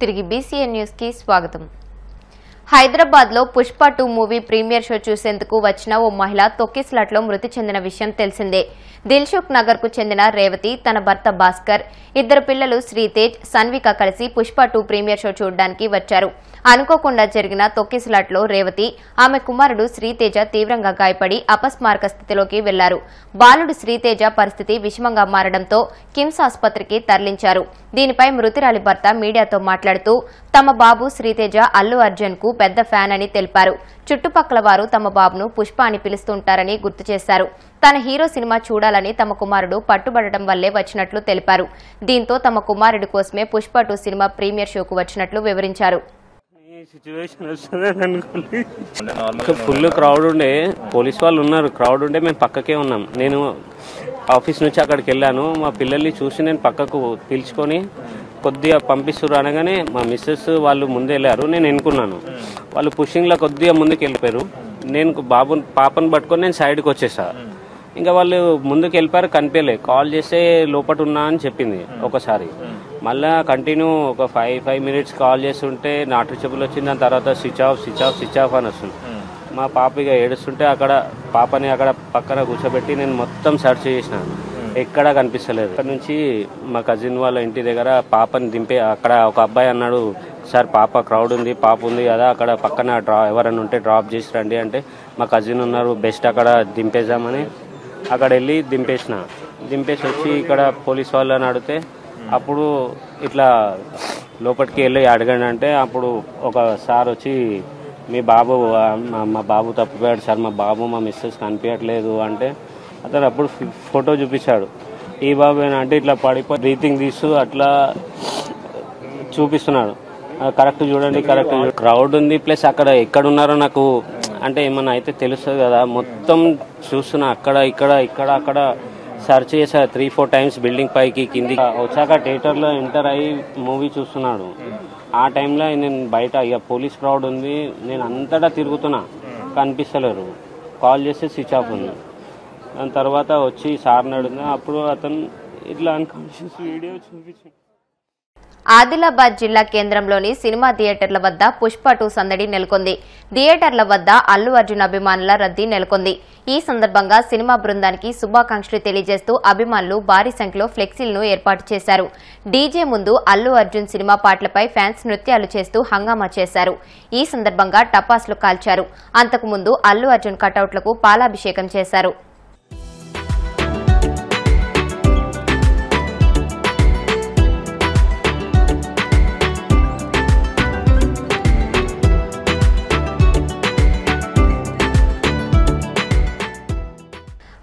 తిరిగి BCN news కి స్వాగతం. హైదరాబాద్ లో పుష్ప 2 మూవీ ప్రీమియర్ షో చూసేందుకు వచ్చిన ఓ మహిళ తొక్కిస్లాట్లో మృతి చెందిన విషయం తెలిసిందే. దిల్సుఖ్ నగర్ కు చెందిన రేవతి, తన భర్త భాస్కర్, ఇద్దరు పిల్లలు శ్రీతేజ్, సన్విక కలిసి పుష్ప 2 ప్రీమియర్ షో చూడడానికి వచ్చారు. అనుకోకుండా జరిగిన తొక్కిసలాట్లో రేవతి, ఆమె కుమారుడు శ్రీతేజ తీవ్రంగా గాయపడి అపస్మారక స్థితిలోకి వెళ్లారు. బాలుడు శ్రీతేజ పరిస్థితి విషమంగా మారడంతో కిమ్స్ ఆసుపత్రికి తరలించారు. దీనిపై మృతురాలి భర్త మీడియాతో మాట్లాడుతూ తమ బాబు శ్రీతేజ అల్లు అర్జున్ కు పెద్ద ఫ్యాన్ అని తెలిపారు. చుట్టుపక్కల వారు తమ బాబును పుష్ప అని పిలుస్తుంటారని గుర్తు చేశారు. తన హీరో సినిమా చూడాలని తమ కుమారుడు పట్టుబడటం వల్లే వచ్చినట్లు తెలిపారు. దీంతో తమ కుమారుడి కోసమే పుష్ప 2 సినిమా ప్రీమియర్ షోకు వచ్చినట్లు వివరించారు. ఫుల్ క్రౌడ్ ఉండే, పోలీస్ వాళ్ళు ఉన్నారు, క్రౌడ్ ఉండే మేము పక్కకే ఉన్నాం. నేను ఆఫీస్ నుంచి అక్కడికి వెళ్ళాను. మా పిల్లల్ని చూసి నేను పక్కకు పిలుచుకొని కొద్దిగా పంపిస్తున్నారు అనగానే మా మిస్సెస్ వాళ్ళు ముందు వెళ్ళారు. నేను ఎన్నుకున్నాను. వాళ్ళు పుషింగ్లో కొద్దిగా ముందుకు వెళ్ళిపోయారు. నేను పాపను పట్టుకొని నేను సైడ్కి వచ్చేసా. ఇంకా వాళ్ళు ముందుకు వెళ్ళిపోయారు, కనిపించలే. కాల్ చేస్తే లోపల ఉన్నా అని చెప్పింది ఒకసారి. మళ్ళీ కంటిన్యూ ఒక 5 మినిట్స్ కాల్ చేస్తుంటే నాట్ రీచబుల్ వచ్చింది. దాని తర్వాత స్విచ్ ఆఫ్ అని వస్తుంది. మా పాప ఇక ఏడుస్తుంటే అక్కడ పాపని అక్కడ పక్కన కూర్చోబెట్టి నేను మొత్తం సెర్చ్ చేసినాను, ఎక్కడా కనిపిస్తలేదు. అక్కడ నుంచి మా కజిన్ వాళ్ళ ఇంటి దగ్గర పాపని దింపే, అక్కడ ఒక అబ్బాయి అన్నాడు, సార్ పాప క్రౌడ్ ఉంది, పాప ఉంది కదా అక్కడ పక్కన ఎవరైనా ఉంటే డ్రాప్ చేసి రండి అంటే మా కజిన్ ఉన్నారు, బెస్ట్ అక్కడ దింపేసామని అక్కడ వెళ్ళి దింపేసి వచ్చి ఇక్కడ పోలీస్ వాళ్ళని అడిగితే అప్పుడు ఇట్లా లోపలికి వెళ్ళి అడగండి అంటే అప్పుడు ఒక సార్ వచ్చి మీ బాబు మా బాబు తప్పిపోయాడు సార్, మా బాబు మా మిస్సెస్ కనిపించట్లేదు అంటే అతను అప్పుడు ఫోటో చూపించాడు. ఈ బాబు అంటే ఇట్లా పడిపోయి బ్రీతింగ్ తీస్తూ అట్లా చూపిస్తున్నాడు. కరెక్ట్ చూడండి, కరెక్ట్ క్రౌడ్ ఉంది, ప్లస్ అక్కడ ఎక్కడున్నారో నాకు అంటే ఏమన్నా అయితే తెలుస్తుంది కదా. మొత్తం చూస్తున్నా, అక్కడ సర్చ్ చేశా 3-4 టైమ్స్, బిల్డింగ్ పైకి కింది వచ్చాక థియేటర్లో ఎంటర్ అయ్యి మూవీ చూస్తున్నాడు. ఆ టైంలో నేను బయట ఇక పోలీస్ క్రౌడ్ ఉంది, నేను అంతటా తిరుగుతున్నా, కనిపిస్తలేరు. కాల్ చేస్తే స్విచ్ ఆఫ్ ఉంది. దాని తర్వాత వచ్చి సార్ని అడిగినా అప్పుడు అతను ఇట్లా అన్కాన్షియస్ వీడియో చూపించాడు. ఆదిలాబాద్ జిల్లా కేంద్రంలోని సినిమా థియేటర్ల వద్ద పుష్ప 2 సందడి నెలకొంది. థియేటర్ల వద్ద అల్లు అర్జున్ అభిమానుల రద్దీ నెలకొంది. ఈ సందర్భంగా సినిమా బృందానికి శుభాకాంక్షలు తెలియజేస్తూ అభిమానులు భారీ సంఖ్యలో ఫ్లెక్సీలను ఏర్పాటు చేశారు. డీజే ముందు అల్లు అర్జున్ సినిమా పాటలపై ఫ్యాన్స్ నృత్యాలు చేస్తూ హంగామా చేశారు. ఈ సందర్భంగా టపాసులు కాల్చారు. అంతకుముందు అల్లు అర్జున్ కటౌట్లకు పాలాభిషేకం చేశారు.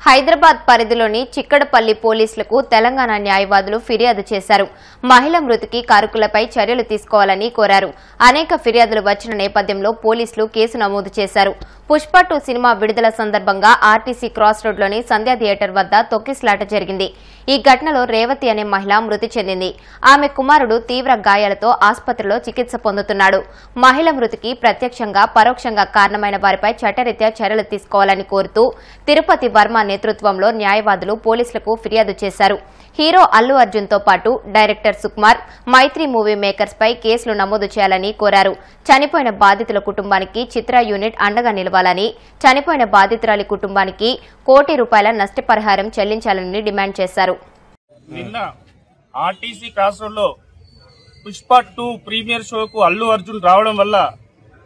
హైదరాబాద్ పరిధిలోని చిక్కడపల్లి పోలీసులకు తెలంగాణ న్యాయవాదులు ఫిర్యాదు చేశారు. మహిళ మృతికి కారకులపై చర్యలు తీసుకోవాలని కోరారు. అనేక ఫిర్యాదులు వచ్చిన నేపథ్యంలో పోలీసులు కేసు నమోదు చేశారు. పుష్ప 2 సినిమా విడుదల సందర్భంగా ఆర్టీసీ క్రాస్ రోడ్లోని సంధ్యా థియేటర్ వద్ద తొక్కిసలాట జరిగింది. ఈ ఘటనలో రేవతి అనే మహిళ మృతి చెందింది. ఆమె కుమారుడు తీవ్ర గాయాలతో ఆసుపత్రిలో చికిత్స పొందుతున్నాడు. మహిళ మృతికి ప్రత్యక్షంగా పరోక్షంగా కారణమైన వారిపై చట్టరీత్యా చర్యలు తీసుకోవాలని కోరుతూ తిరుపతి వర్మ నేతృత్వంలో న్యాయవాదులు పోలీసులకు ఫిర్యాదు చేశారు. హీరో అల్లు అర్జున్ తో పాటు డైరెక్టర్ సుకుమార్, మైత్రి మూవీ మేకర్స్ పై కేసులు నమోదు చేయాలని కోరారు. చనిపోయిన బాధితుల కుటుంబానికి చిత్ర యూనిట్ అండగా నిలవాలని, చనిపోయిన బాధితురాలి కుటుంబానికి ₹1 కోటి నష్టపరిహారం చెల్లించాలని డిమాండ్ చేశారు. నిన్న ఆర్టీసీ క్రాస్ రోడ్ లో పుష్ప 2 ప్రీమియర్ షోకు అల్లు అర్జున్ రావడం వల్ల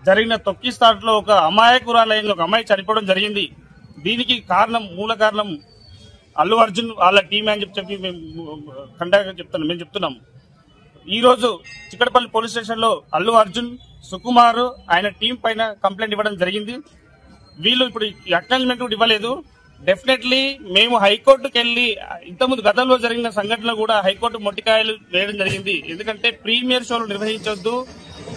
జరిగిన తొక్కిసలాటలో ఒక అమాయకురాలైన ఒక అమ్మాయి చనిపోవడం జరిగింది. దీనికి మూల కారణం అల్లు అర్జున్ వాళ్ళ టీం అని చెప్పి మేము చెప్తున్నాం. ఈ రోజు చిక్కడపల్లి పోలీస్ స్టేషన్ లో అల్లు అర్జున్, సుకుమార్ ఆయన టీం పైన కంప్లైంట్ ఇవ్వడం జరిగింది. వీళ్ళు ఇప్పుడు అక్నాలజ్మెంట్ కూడా ఇవ్వలేదు. డెఫినెట్లీ మేము హైకోర్టుకు వెళ్లి ఇంతకుముందు గతంలో జరిగిన సంఘటనలు కూడా హైకోర్టు మొట్టికాయలు వేయడం జరిగింది. ఎందుకంటే ప్రీమియర్ షోలు నిర్వహించొద్దు,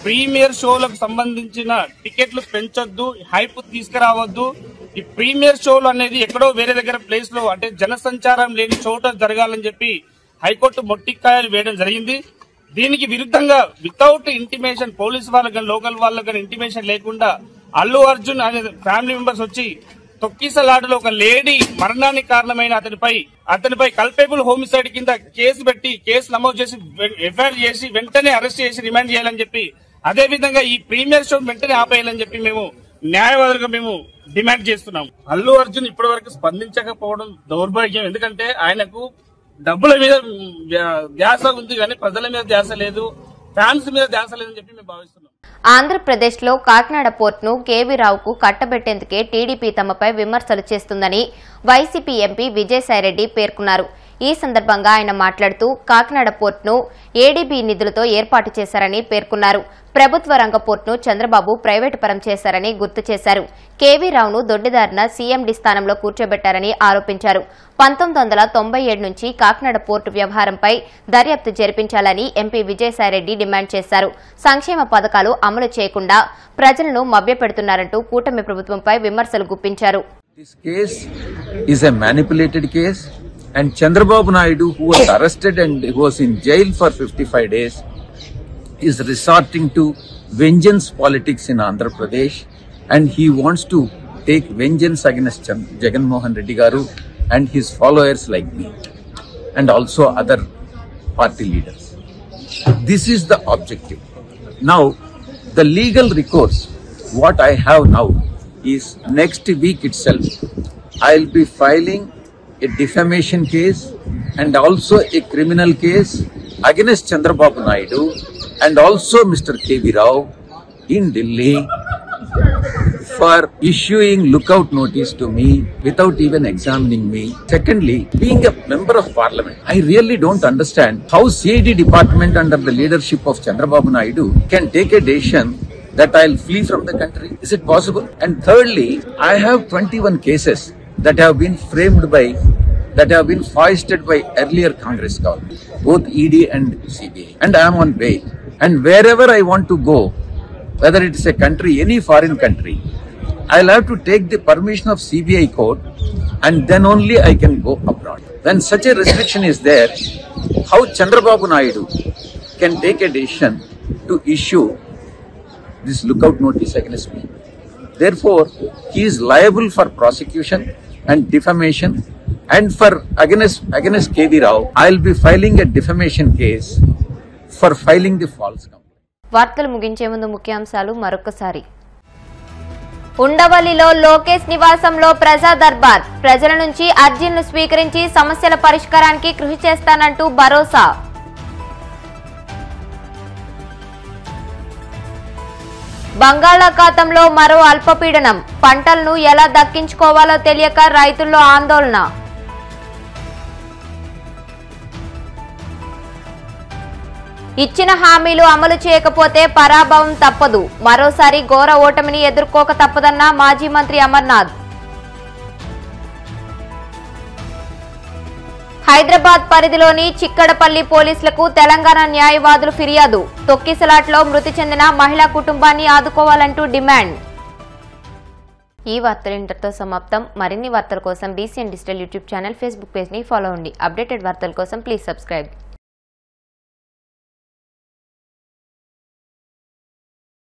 ప్రీమియర్ షోలకు సంబంధించిన టికెట్లు పెంచొద్దు, హైప్ తీసుకురావద్దు. ఈ ప్రీమియర్ షోలు అనేది ఎక్కడో వేరే దగ్గర ప్లేస్ లో అంటే జనసంచారం లేని చోట జరగాలని చెప్పి హైకోర్టు మొట్టికాయలు వేయడం జరిగింది. దీనికి విరుద్ధంగా వితౌట్ ఇంటిమేషన్ పోలీస్ వాళ్ళకి లోకల్ వాళ్ళకి ఇంటిమేషన్ లేకుండా అల్లు అర్జున్ అనే ఫ్యామిలీ మెంబర్స్ వచ్చి తొక్కిసలాటలో ఒక లేడీ మరణానికి కారణమైన అతనిపై కల్పేబుల్ హోమిసైడ్ కింద కేసు నమోదు చేసి ఎఫ్ఐఆర్ చేసి వెంటనే అరెస్ట్ చేసి రిమాండ్ చేయాలని చెప్పి, అదే విధంగా ఈ ప్రీమియర్ షో వెంటనే ఆపేయాలని చెప్పి మేము న్యాయవాదులుగా మేము డిమాండ్ చేస్తున్నాం. అల్లు అర్జున్ ఇప్పటి వరకు స్పందించకపోవడం దౌర్భాగ్యం. ఎందుకంటే ఆయనకు డబ్బుల మీద ధ్యాస ఉంది కానీ ప్రజల మీద ధ్యాస లేదు, ఫ్యాన్స్ మీద ధ్యాస లేదని చెప్పి మేము భావిస్తున్నాం. ఆంధ్రప్రదేశ్లో కాకినాడ పోర్టును కేవీ రావుకు కట్టబెట్టేందుకే టీడీపీ తమపై విమర్శలు చేస్తుందని వైసీపీ ఎంపీ విజయసాయిరెడ్డి పేర్కొన్నారు. ఈ సందర్భంగా ఆయన మాట్లాడుతూ కాకినాడ పోర్టును ఏడీబీ నిధులతో ఏర్పాటు చేశారని పేర్కొన్నారు. ప్రభుత్వ రంగ పోర్టును చంద్రబాబు ప్రైవేటు పరం చేశారని గుర్తు చేశారు. కేవీ రావును దొడ్డిదారిన సీఎండీ స్థానంలో కూర్చోబెట్టారని ఆరోపించారు. 1997 నుంచి కాకినాడ పోర్టు వ్యవహారంపై దర్యాప్తు జరిపించాలని ఎంపీ విజయసాయిరెడ్డి డిమాండ్ చేశారు. సంక్షేమ పథకాలు అమలు చేయకుండా ప్రజలను మభ్యపెడుతున్నారంటూ కూటమి ప్రభుత్వంపై విమర్శలు గుప్పించారు. This case is a manipulated case, and Chandrababu Naidu, who was arrested and was in jail for 55 days, is resorting to vengeance politics in Andhra Pradesh, and he wants to take vengeance against Jagan Mohan Reddy Garu and his followers like me, and also other party leaders. This is the objective. Now, the legal recourse, what I have now, is next week itself I'll be filing a defamation case and also a criminal case against Chandrababu Naidu and also Mr. K.V. Rao in Delhi for issuing lookout notice to me without even examining me. Secondly, being a member of parliament, I really don't understand how CID department under the leadership of Chandrababu Naidu can take a decision that I'll flee from the country. Is it possible? And thirdly, I have 21 cases that have been foisted by earlier Congress government, both ED and CBI, and I am on bail. And wherever I want to go, whether it is a country, any foreign country, I'll have to take the permission of CBI court, and then only I can go abroad. When such a restriction is there, how Chandrababu Naidu can take a decision to issue this lookout notice against me? Therefore, he is liable for prosecution and defamation, and for against K.V. Rao, I'll be filing a defamation case for filing the false complaint. వార్తలు ముగించే ముందు ముఖ్యాంశాలు మరొకసారి. ఉండవల్లిలో లోకేష్ నివాసంలో ప్రజా దర్బార్, ప్రజల నుంచి అర్జీలను స్వీకరించి సమస్యల పరిష్కారానికి కృషి చేస్తానంటూ భరోసా. బంగాళాఖాతంలో మరో అల్పపీడనం, పంటలను ఎలా దక్కించుకోవాలో తెలియక రైతుల్లో ఆందోళన. ఇచ్చిన హామీలు అమలు చేయకపోతే పరాభవం తప్పదు, మరోసారి ఘోర ఓటమిని ఎదుర్కోక తప్పదన్న మాజీ మంత్రి అమర్నాథ్. హైదరాబాద్ పరిధిలోని చిక్కడపల్లి పోలీసులకు తెలంగాణ న్యాయవాదులు ఫిర్యాదు, తొక్కిసలాట్లో మృతి చెందిన మహిళా కుటుంబాన్ని ఆదుకోవాలంటూ డిమాండ్. ఈ వార్తలు ఇంతటితో సమాప్తం. మరిన్ని వార్తల కోసం BCN digital YouTube channel, Facebook page ని ఫాలో అవ్వండి. అప్డేటెడ్ వార్తల కోసం ప్లీజ్ సబ్స్క్రైబ్.